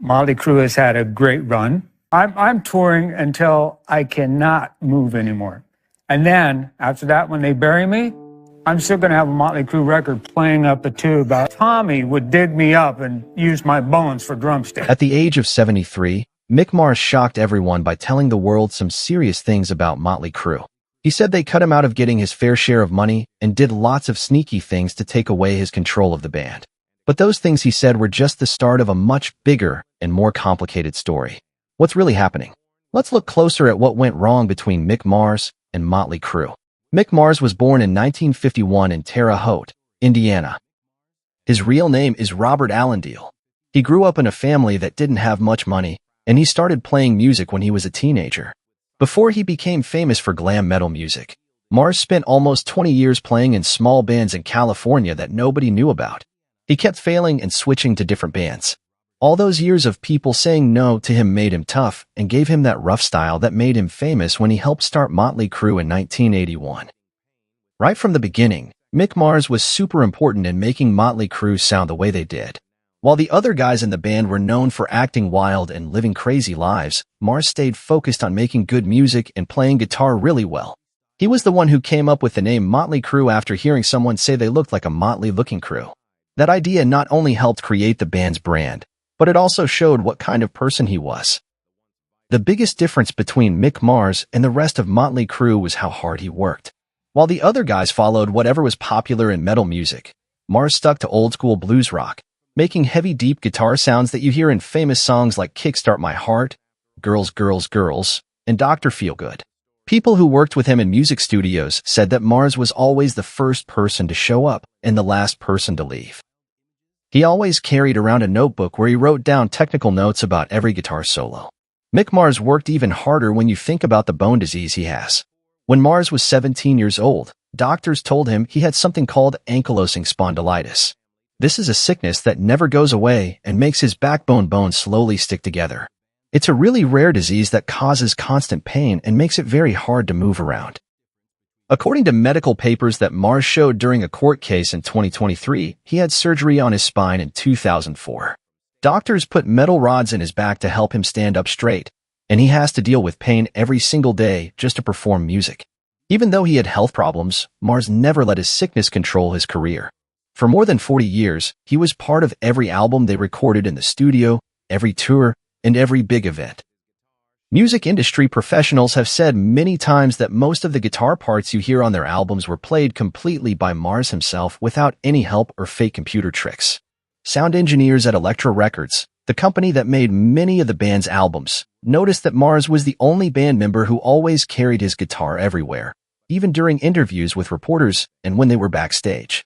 Mötley Crüe has had a great run. I'm touring until I cannot move anymore. And then after that, when they bury me, I'm still going to have a Mötley Crüe record playing up a tube. Tommy would dig me up and use my bones for drumsticks. At the age of 73, Mick Mars shocked everyone by telling the world some serious things about Mötley Crüe. He said they cut him out of getting his fair share of money and did lots of sneaky things to take away his control of the band. But those things, he said, were just the start of a much bigger and more complicated story. What's really happening? Let's look closer at what went wrong between Mick Mars and Mötley Crüe. Mick Mars was born in 1951 in Terre Haute, Indiana. His real name is Robert Allendale. He grew up in a family that didn't have much money, and he started playing music when he was a teenager. Before he became famous for glam metal music, Mars spent almost 20 years playing in small bands in California that nobody knew about. He kept failing and switching to different bands. All those years of people saying no to him made him tough and gave him that rough style that made him famous when he helped start Mötley Crüe in 1981. Right from the beginning, Mick Mars was super important in making Mötley Crüe sound the way they did. While the other guys in the band were known for acting wild and living crazy lives, Mars stayed focused on making good music and playing guitar really well. He was the one who came up with the name Mötley Crüe after hearing someone say they looked like a motley-looking crew. That idea not only helped create the band's brand, but it also showed what kind of person he was. The biggest difference between Mick Mars and the rest of Mötley Crüe was how hard he worked. While the other guys followed whatever was popular in metal music, Mars stuck to old-school blues rock, making heavy, deep guitar sounds that you hear in famous songs like Kickstart My Heart, Girls, Girls, Girls, and Dr. Feelgood. People who worked with him in music studios said that Mars was always the first person to show up and the last person to leave. He always carried around a notebook where he wrote down technical notes about every guitar solo. Mick Mars worked even harder when you think about the bone disease he has. When Mars was 17 years old, doctors told him he had something called ankylosing spondylitis. This is a sickness that never goes away and makes his backbone bones slowly stick together. It's a really rare disease that causes constant pain and makes it very hard to move around. According to medical papers that Mars showed during a court case in 2023, he had surgery on his spine in 2004. Doctors put metal rods in his back to help him stand up straight, and he has to deal with pain every single day just to perform music. Even though he had health problems, Mars never let his sickness control his career. For more than 40 years, he was part of every album they recorded in the studio, every tour, and every big event. Music industry professionals have said many times that most of the guitar parts you hear on their albums were played completely by Mars himself without any help or fake computer tricks. Sound engineers at Elektra Records, the company that made many of the band's albums, noticed that Mars was the only band member who always carried his guitar everywhere, even during interviews with reporters and when they were backstage.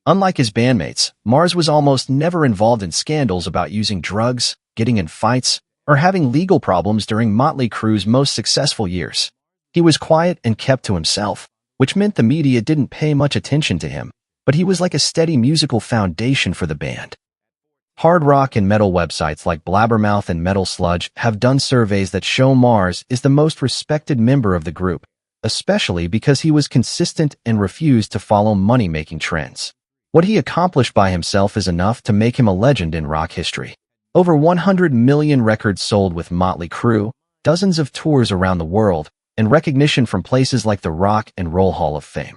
Unlike his bandmates, Mars was almost never involved in scandals about using drugs, getting in fights, or having legal problems during Mötley Crüe's most successful years. He was quiet and kept to himself, which meant the media didn't pay much attention to him, but he was like a steady musical foundation for the band. Hard rock and metal websites like Blabbermouth and Metal Sludge have done surveys that show Mars is the most respected member of the group, especially because he was consistent and refused to follow money-making trends. What he accomplished by himself is enough to make him a legend in rock history. Over 100 million records sold with Mötley Crüe, dozens of tours around the world, and recognition from places like the Rock and Roll Hall of Fame.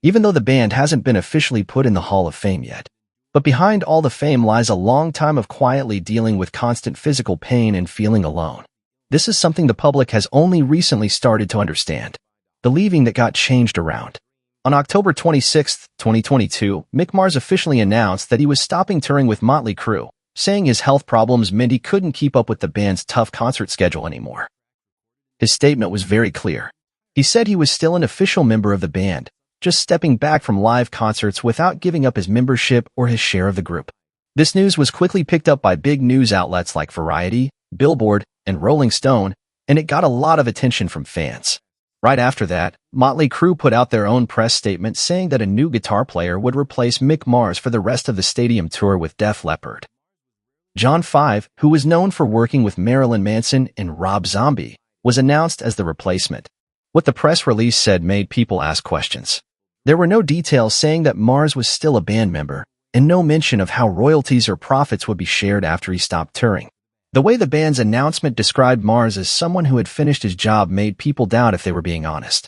Even though the band hasn't been officially put in the Hall of Fame yet. But behind all the fame lies a long time of quietly dealing with constant physical pain and feeling alone. This is something the public has only recently started to understand. The leaving that got changed around. On October 26, 2022, Mick Mars officially announced that he was stopping touring with Mötley Crüe, saying his health problems meant he couldn't keep up with the band's tough concert schedule anymore. His statement was very clear. He said he was still an official member of the band, just stepping back from live concerts without giving up his membership or his share of the group. This news was quickly picked up by big news outlets like Variety, Billboard, and Rolling Stone, and it got a lot of attention from fans. Right after that, Mötley Crüe put out their own press statement saying that a new guitar player would replace Mick Mars for the rest of the stadium tour with Def Leppard. John Five, who was known for working with Marilyn Manson and Rob Zombie, was announced as the replacement. What the press release said made people ask questions. There were no details saying that Mars was still a band member, and no mention of how royalties or profits would be shared after he stopped touring. The way the band's announcement described Mars as someone who had finished his job made people doubt if they were being honest.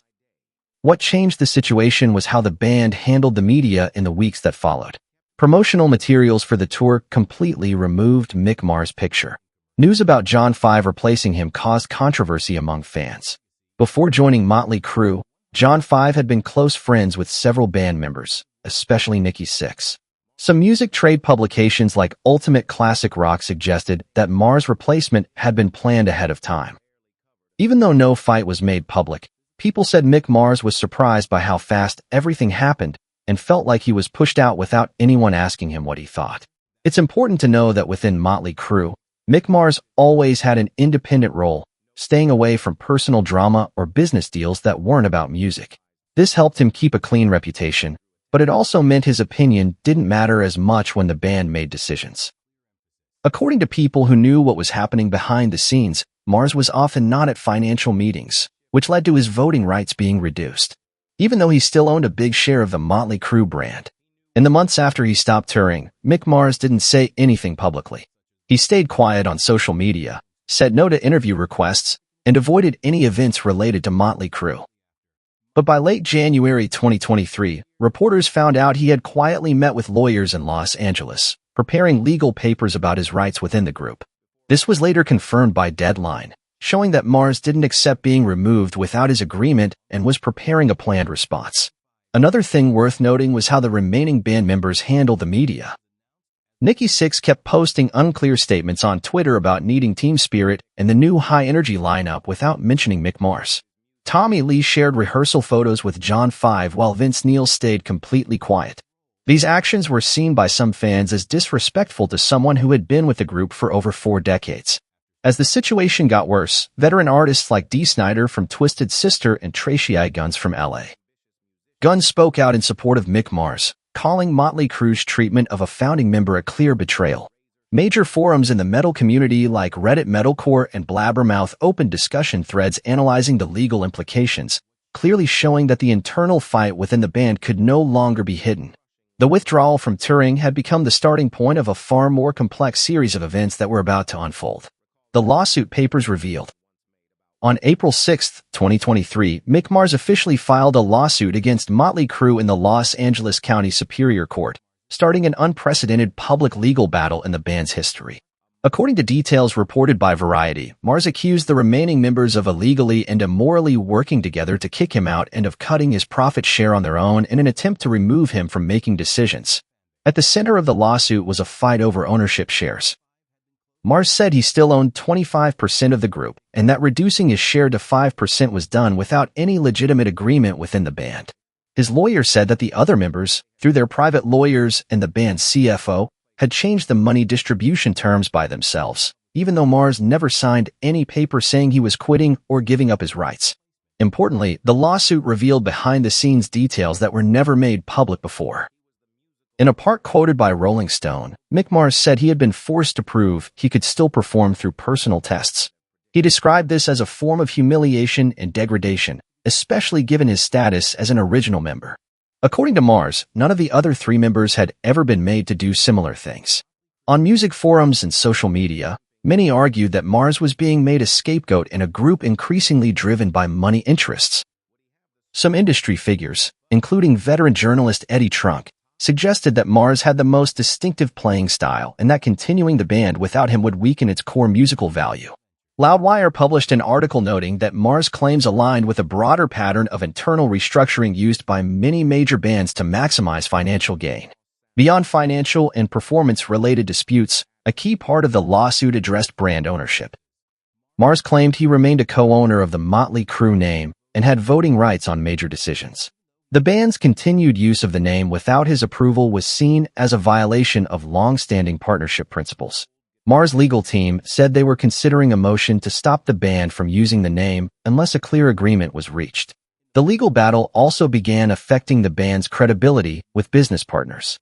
What changed the situation was how the band handled the media in the weeks that followed. Promotional materials for the tour completely removed Mick Mars' picture. News about John 5 replacing him caused controversy among fans. Before joining Mötley Crüe, John 5 had been close friends with several band members, especially Nikki Sixx. Some music trade publications like Ultimate Classic Rock suggested that Mars' replacement had been planned ahead of time. Even though no fight was made public, people said Mick Mars was surprised by how fast everything happened and felt like he was pushed out without anyone asking him what he thought. It's important to know that within Mötley Crüe, Mick Mars always had an independent role, staying away from personal drama or business deals that weren't about music. This helped him keep a clean reputation, but it also meant his opinion didn't matter as much when the band made decisions. According to people who knew what was happening behind the scenes, Mars was often not at financial meetings, which led to his voting rights being reduced, even though he still owned a big share of the Mötley Crüe brand. In the months after he stopped touring, Mick Mars didn't say anything publicly. He stayed quiet on social media, said no to interview requests, and avoided any events related to Mötley Crüe. But by late January 2023, reporters found out he had quietly met with lawyers in Los Angeles, preparing legal papers about his rights within the group. This was later confirmed by Deadline, showing that Mars didn't accept being removed without his agreement and was preparing a planned response. Another thing worth noting was how the remaining band members handled the media. Nikki Sixx kept posting unclear statements on Twitter about needing team spirit and the new high-energy lineup without mentioning Mick Mars. Tommy Lee shared rehearsal photos with John 5 while Vince Neil stayed completely quiet. These actions were seen by some fans as disrespectful to someone who had been with the group for over 4 decades. As the situation got worse, veteran artists like Dee Snider from Twisted Sister and Tracy Guns from LA. Guns spoke out in support of Mick Mars, calling Mötley Crüe's treatment of a founding member a clear betrayal. Major forums in the metal community like Reddit Metalcore and Blabbermouth opened discussion threads analyzing the legal implications, clearly showing that the internal fight within the band could no longer be hidden. The withdrawal from touring had become the starting point of a far more complex series of events that were about to unfold. The lawsuit papers revealed. On April 6, 2023, Mick Mars officially filed a lawsuit against Mötley Crüe in the Los Angeles County Superior Court, starting an unprecedented public legal battle in the band's history. According to details reported by Variety, Mars accused the remaining members of illegally and immorally working together to kick him out and of cutting his profit share on their own in an attempt to remove him from making decisions. At the center of the lawsuit was a fight over ownership shares. Mars said he still owned 25% of the group, and that reducing his share to 5% was done without any legitimate agreement within the band. His lawyer said that the other members, through their private lawyers and the band's CFO, had changed the money distribution terms by themselves, even though Mars never signed any paper saying he was quitting or giving up his rights. Importantly, the lawsuit revealed behind-the-scenes details that were never made public before. In a part quoted by Rolling Stone, Mick Mars said he had been forced to prove he could still perform through personal tests. He described this as a form of humiliation and degradation, especially given his status as an original member. According to Mars, none of the other 3 members had ever been made to do similar things. On music forums and social media, many argued that Mars was being made a scapegoat in a group increasingly driven by money interests. Some industry figures, including veteran journalist Eddie Trunk, suggested that Mars had the most distinctive playing style and that continuing the band without him would weaken its core musical value. Loudwire published an article noting that Mars' claims aligned with a broader pattern of internal restructuring used by many major bands to maximize financial gain. Beyond financial and performance-related disputes, a key part of the lawsuit addressed brand ownership. Mars claimed he remained a co-owner of the Mötley Crüe name and had voting rights on major decisions. The band's continued use of the name without his approval was seen as a violation of long-standing partnership principles. Mars' legal team said they were considering a motion to stop the band from using the name unless a clear agreement was reached. The legal battle also began affecting the band's credibility with business partners.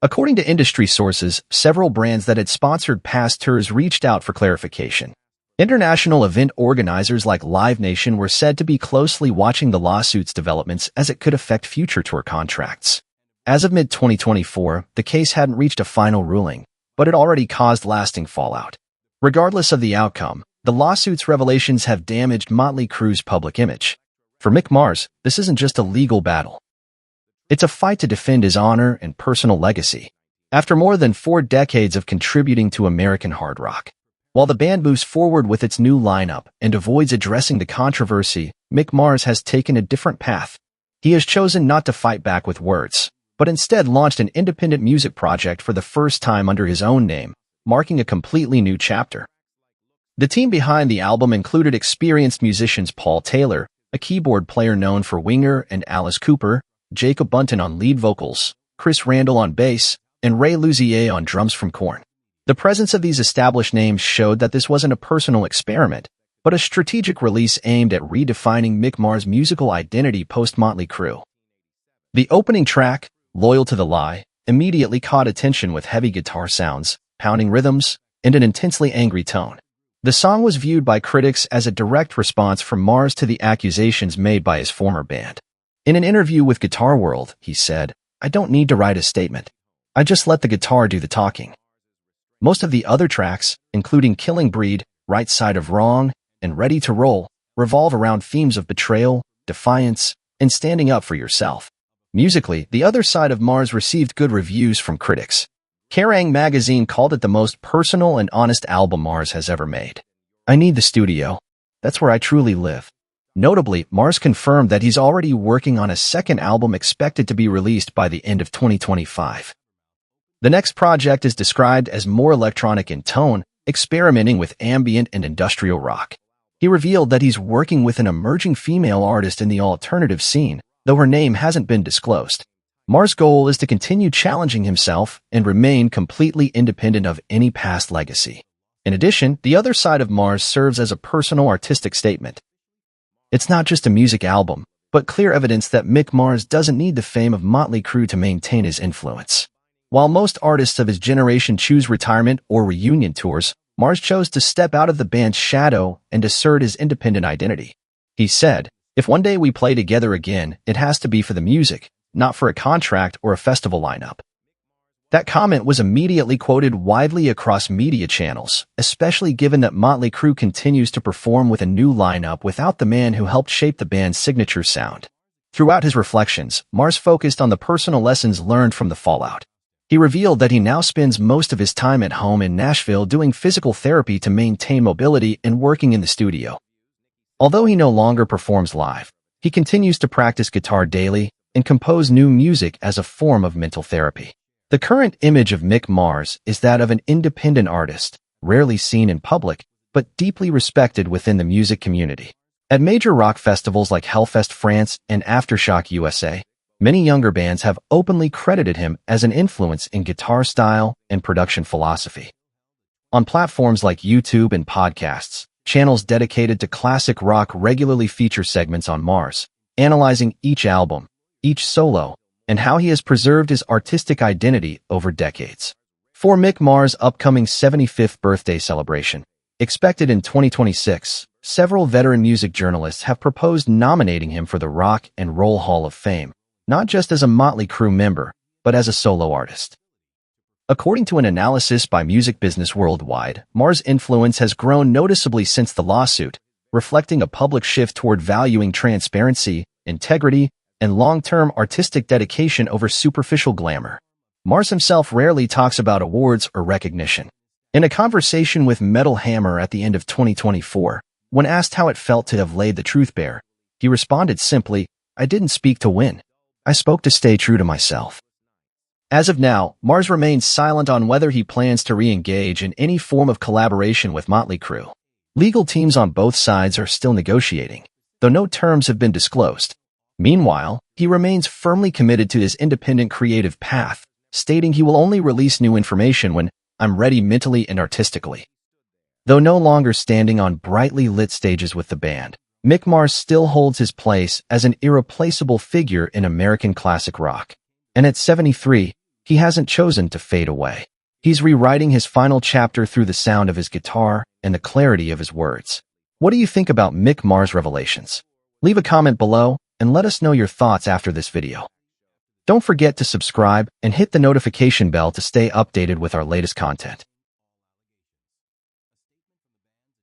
According to industry sources, several brands that had sponsored past tours reached out for clarification. International event organizers like Live Nation were said to be closely watching the lawsuit's developments as it could affect future tour contracts. As of mid-2024, the case hadn't reached a final ruling, but it already caused lasting fallout. Regardless of the outcome, the lawsuit's revelations have damaged Mötley Crüe's public image. For Mick Mars, this isn't just a legal battle. It's a fight to defend his honor and personal legacy. After more than 4 decades of contributing to American hard rock, while the band moves forward with its new lineup and avoids addressing the controversy, Mick Mars has taken a different path. He has chosen not to fight back with words, but instead launched an independent music project for the first time under his own name, marking a completely new chapter. The team behind the album included experienced musicians Paul Taylor, a keyboard player known for Winger and Alice Cooper, Jacob Bunton on lead vocals, Chris Randall on bass, and Ray Luzier on drums from Korn. The presence of these established names showed that this wasn't a personal experiment, but a strategic release aimed at redefining Mick Mars' musical identity post-Mötley Crüe. The opening track, Loyal to the Lie, immediately caught attention with heavy guitar sounds, pounding rhythms, and an intensely angry tone. The song was viewed by critics as a direct response from Mars to the accusations made by his former band. In an interview with Guitar World, he said, "I don't need to write a statement. I just let the guitar do the talking." Most of the other tracks, including Killing Breed, Right Side of Wrong, and Ready to Roll, revolve around themes of betrayal, defiance, and standing up for yourself. Musically, The Other Side of Mars received good reviews from critics. Kerrang! Magazine called it the most personal and honest album Mars has ever made. "I need the studio. That's where I truly live." Notably, Mars confirmed that he's already working on a second album expected to be released by the end of 2025. The next project is described as more electronic in tone, experimenting with ambient and industrial rock. He revealed that he's working with an emerging female artist in the alternative scene, though her name hasn't been disclosed. Mars' goal is to continue challenging himself and remain completely independent of any past legacy. In addition, The Other Side of Mars serves as a personal artistic statement. It's not just a music album, but clear evidence that Mick Mars doesn't need the fame of Mötley Crüe to maintain his influence. While most artists of his generation choose retirement or reunion tours, Mars chose to step out of the band's shadow and assert his independent identity. He said, "If one day we play together again, it has to be for the music, not for a contract or a festival lineup." That comment was immediately quoted widely across media channels, especially given that Mötley Crüe continues to perform with a new lineup without the man who helped shape the band's signature sound. Throughout his reflections, Mars focused on the personal lessons learned from the fallout. He revealed that he now spends most of his time at home in Nashville doing physical therapy to maintain mobility and working in the studio. Although he no longer performs live, he continues to practice guitar daily and compose new music as a form of mental therapy. The current image of Mick Mars is that of an independent artist, rarely seen in public, but deeply respected within the music community. At major rock festivals like Hellfest France and Aftershock USA, many younger bands have openly credited him as an influence in guitar style and production philosophy. On platforms like YouTube and podcasts, channels dedicated to classic rock regularly feature segments on Mars, analyzing each album, each solo, and how he has preserved his artistic identity over decades. For Mick Mars' upcoming 75th birthday celebration, expected in 2026, several veteran music journalists have proposed nominating him for the Rock and Roll Hall of Fame, not just as a Mötley Crüe member, but as a solo artist. According to an analysis by Music Business Worldwide, Mars' influence has grown noticeably since the lawsuit, reflecting a public shift toward valuing transparency, integrity, and long-term artistic dedication over superficial glamour. Mars himself rarely talks about awards or recognition. In a conversation with Metal Hammer at the end of 2024, when asked how it felt to have laid the truth bare, he responded simply, "I didn't speak to win. I spoke to stay true to myself." As of now, Mars remains silent on whether he plans to re-engage in any form of collaboration with Mötley Crüe. Legal teams on both sides are still negotiating, though no terms have been disclosed. Meanwhile, he remains firmly committed to his independent creative path, stating he will only release new information when "I'm ready mentally and artistically." Though no longer standing on brightly lit stages with the band, Mick Mars still holds his place as an irreplaceable figure in American classic rock. And at 73, he hasn't chosen to fade away. He's rewriting his final chapter through the sound of his guitar and the clarity of his words. What do you think about Mick Mars' revelations? Leave a comment below and let us know your thoughts after this video. Don't forget to subscribe and hit the notification bell to stay updated with our latest content.